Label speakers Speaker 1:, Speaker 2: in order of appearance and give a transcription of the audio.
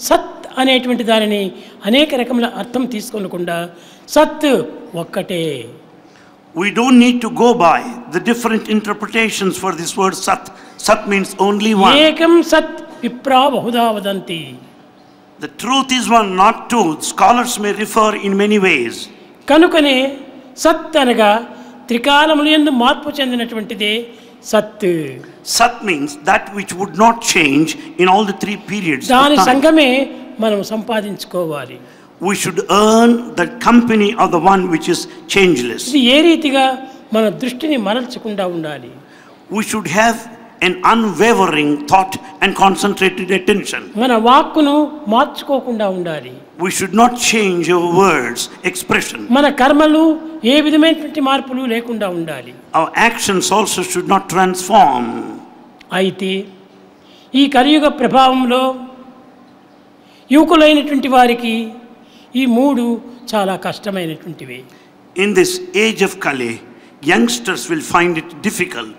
Speaker 1: సత్ అనేటువంటి దానిని అనేక రకముల అర్థం తీసుకోనకుండా సత్ ఒక్కటే.
Speaker 2: We don't need to go by the different interpretations for this word sat. Sat means only one.
Speaker 1: ఏకం సత్ విప్రా బహుధా వదంతి.
Speaker 2: The truth is one, not two. Scholars may refer in many ways.
Speaker 1: కనుకనే సత్ అనగా త్రికాలములందు మార్పు చెందినటువంటిదే సత్.
Speaker 2: Sat means that which would not change in all the three periods of
Speaker 1: దాని
Speaker 2: time.
Speaker 1: సంగమే మనం సంపాదించుకోవాలి.
Speaker 2: We should earn the company of the one which is changeless.
Speaker 1: ఇది ఏ రీతిగా మన దృష్టిని మరల్చకుండా ఉండాలి.
Speaker 2: We should have an unwavering thought and concentrated attention.
Speaker 1: మన వాక్కును మార్చుకోకుండా ఉండాలి.
Speaker 2: We should not change our words, expression.
Speaker 1: మన కర్మలు ఏ విధమైనటువంటి మార్పులు లేకుండా ఉండాలి.
Speaker 2: Our actions also should not transform.
Speaker 1: అయితే ఈ కలియుగ ప్రభావంలో యువకులైనటువంటి వారికి ఈ మూడు చాలా కష్టమైనటువంటివి.
Speaker 2: In this age of Kali, youngsters will find it difficult.